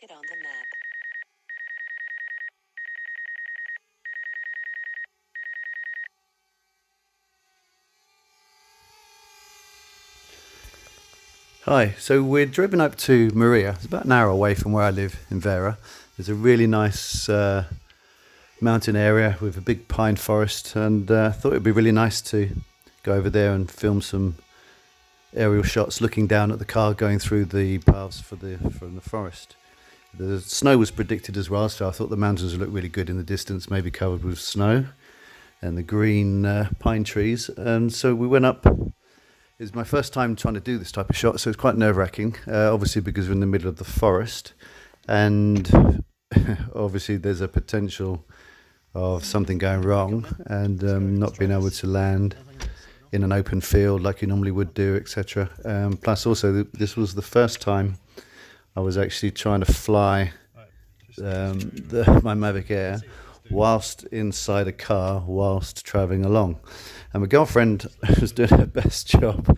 it on the map. Hi, so we're driven up to Maria. It's about an hour away from where I live in Vera. There's a really nice mountain area with a big pine forest, and thought it'd be really nice to go over there and film some aerial shots looking down at the car going through the paths from the forest. The snow was predicted as well, so I thought the mountains would look really good in the distance, maybe covered with snow and the green pine trees. And so we went up. It was my first time trying to do this type of shot, so it's quite nerve-wracking, obviously because we're in the middle of the forest, and obviously there's a potential of something going wrong and not being able to land in an open field like you normally would do, etc. Plus also, this was the first time I was actually trying to fly my Mavic Air whilst inside a car whilst travelling along. And my girlfriend was doing her best job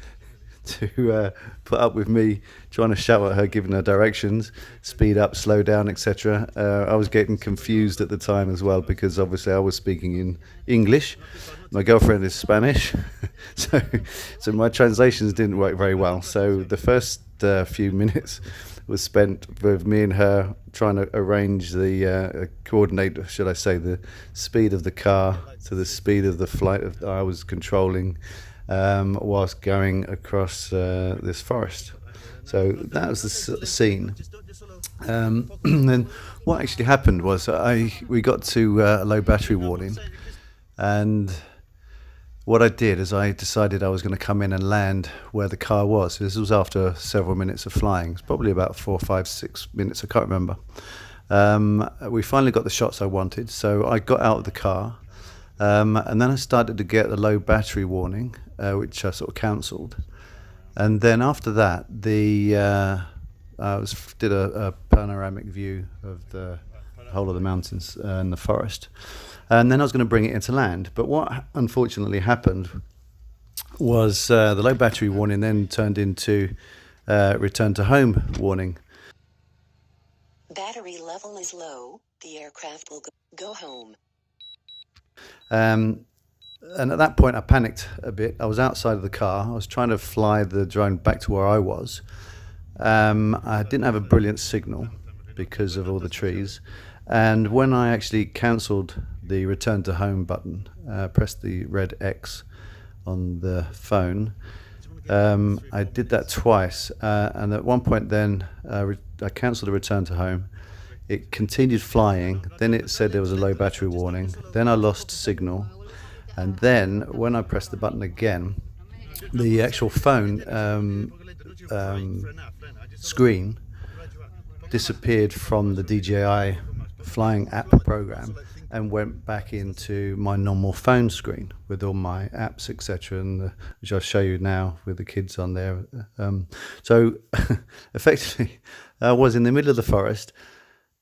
to put up with me trying to shout at her, giving her directions, speed up, slow down, etc. I was getting confused at the time as well, because obviously I was speaking in English. My girlfriend is Spanish, so my translations didn't work very well. So the first few minutes was spent with me and her trying to arrange the coordinate, should I say, the speed of the car to the speed of the flight I was controlling whilst going across this forest. So that was the scene. And then what actually happened was we got to a low battery warning, and what I did is I decided I was going to come in and land where the car was. This was after several minutes of flying. It's probably about 4, 5, 6 minutes. I can't remember. We finally got the shots I wanted, so I got out of the car, and then I started to get the low battery warning, which I sort of cancelled. And then after that, I did a panoramic view of the whole of the mountains and the forest. And then I was going to bring it into land. But what unfortunately happened was the low battery warning then turned into return to home warning. Battery level is low. The aircraft will go home. And at that point I panicked a bit. I was outside of the car. I was trying to fly the drone back to where I was. I didn't have a brilliant signal because of all the trees. And when I actually cancelled the return to home button, pressed the red X on the phone, I did that twice. And at one point then, I cancelled the return to home. It continued flying. Then it said there was a low battery warning. Then I lost signal. And then when I pressed the button again, the actual phone screen disappeared from the DJI flying app program and went back into my normal phone screen with all my apps, etc., and which I'll show you now with the kids on there. So effectively, I was in the middle of the forest.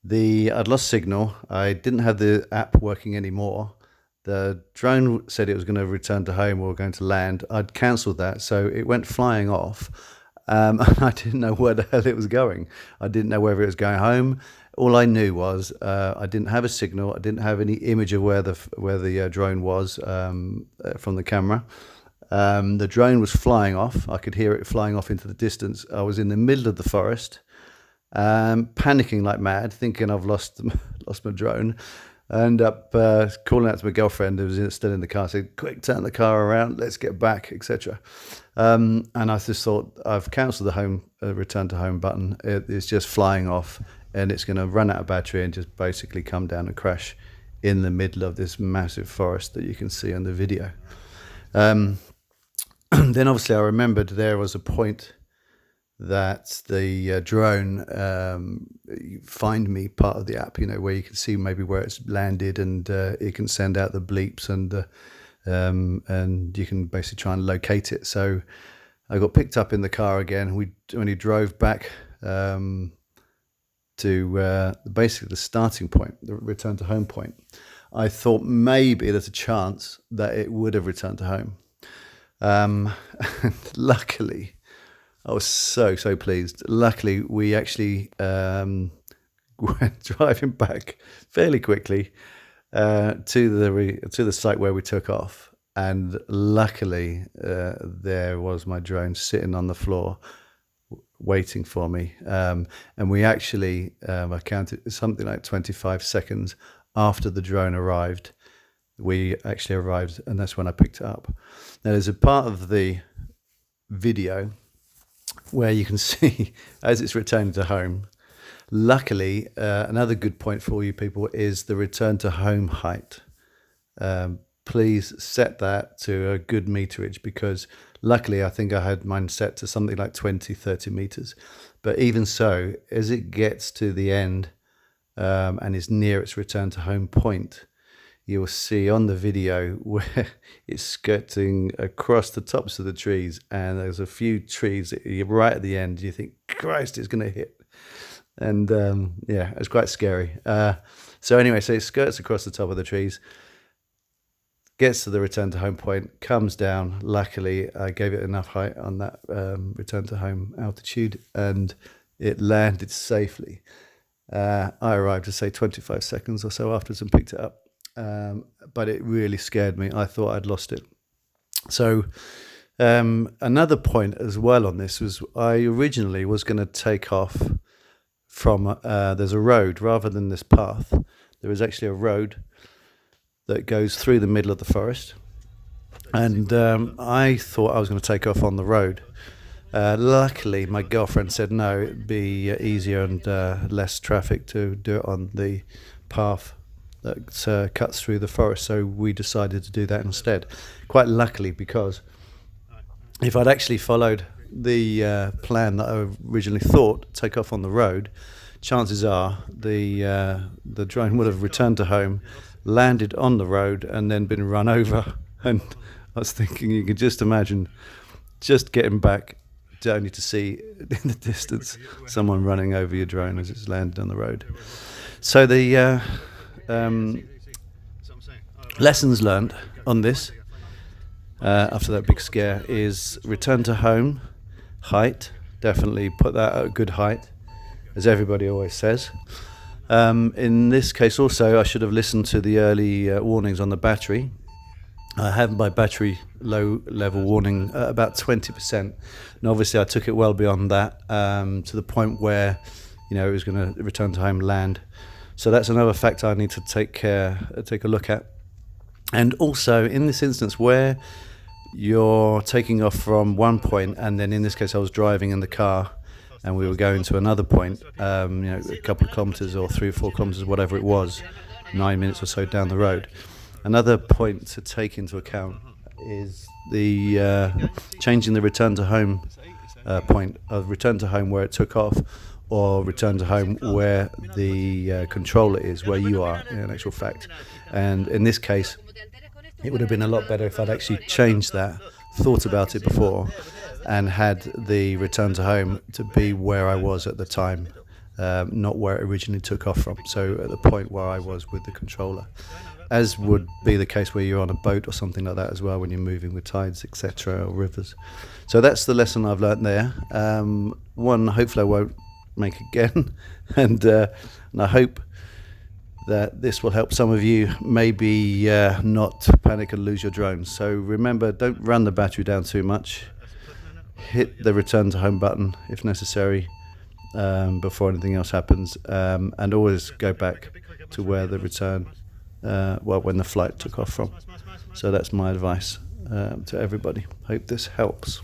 I'd lost signal. I didn't have the app working anymore. The drone said it was going to return to home or going to land. I'd cancelled that, so it went flying off. I didn't know where the hell it was going. I didn't know whether it was going home. All I knew was I didn't have a signal. I didn't have any image of where the drone was from the camera. The drone was flying off. I could hear it flying off into the distance. I was in the middle of the forest, panicking like mad, thinking I've lost my drone. I ended up calling out to my girlfriend who was still in the car. I said, "Quick, turn the car around. Let's get back," etc. And I just thought, I've cancelled the return to home button. It's just flying off, and it's going to run out of battery and just basically come down and crash in the middle of this massive forest that you can see on the video. Then obviously I remembered there was a point that the drone find me part of the app, where you can see maybe where it's landed, and it can send out the bleeps, and you can basically try and locate it. So I got picked up in the car again. We only drove back to basically the starting point, the return to home point. I thought maybe there's a chance that it would have returned to home. And luckily, I was so pleased. Luckily, we actually went driving back fairly quickly to the site where we took off, and luckily there was my drone sitting on the floor waiting for me, and we actually I counted something like 25 seconds after the drone arrived. We actually arrived, and that's when I picked it up. Now there's a part of the video where you can see as it's returning to home. Luckily, another good point for you people is the return to home height. Please set that to a good meterage, because luckily I think I had mine set to something like 20-30 meters. But even so, as it gets to the end and is near its return to home point, you'll see on the video where it's skirting across the tops of the trees, and there's a few trees that you're right at the end, you think, Christ, it's going to hit. And yeah, it's quite scary. So anyway, so it skirts across the top of the trees, gets to the return to home point, comes down. Luckily, I gave it enough height on that return to home altitude, and it landed safely. I arrived to say 25 seconds or so afterwards and picked it up. But it really scared me. I thought I'd lost it. So another point as well on this was I originally was going to take off from, there's a road rather than this path. There is actually a road that goes through the middle of the forest. And I thought I was going to take off on the road. Luckily, my girlfriend said no, it'd be easier and less traffic to do it on the path that cuts through the forest, so we decided to do that instead. Quite luckily, because if I'd actually followed the plan that I originally thought, take off on the road, chances are the drone would have returned to home, landed on the road, and then been run over. And I was thinking, you could just imagine just getting back only to see in the distance someone running over your drone as it's landed on the road. So the lessons learned on this after that big scare is return to home height. Definitely put that at a good height, as everybody always says. In this case also, I should have listened to the early warnings on the battery. I have my battery low level warning at about 20%, and obviously I took it well beyond that, to the point where, you know, it was going to return to home land. So that's another factor I need to take a look at. And also in this instance where you're taking off from one point, and then in this case I was driving in the car and we were going to another point, you know, a couple of kilometers or 3 or 4 kilometers, whatever it was, 9 minutes or so down the road. Another point to take into account is the changing the return to home point of return to home where it took off, or return to home where the controller is, where you are in actual fact. And in this case, it would have been a lot better if I'd actually changed that, thought about it before, and had the return to home to be where I was at the time, not where it originally took off from. So at the point where I was with the controller, as would be the case where you're on a boat or something like that as well, when you're moving with tides, etc., or rivers. So that's the lesson I've learned there. One, hopefully I won't make again, and I hope that this will help some of you maybe not panic and lose your drone. So remember, don't run the battery down too much. Hit the return to home button if necessary before anything else happens, and always go back to where the return, when the flight took off from. So that's my advice to everybody. Hope this helps.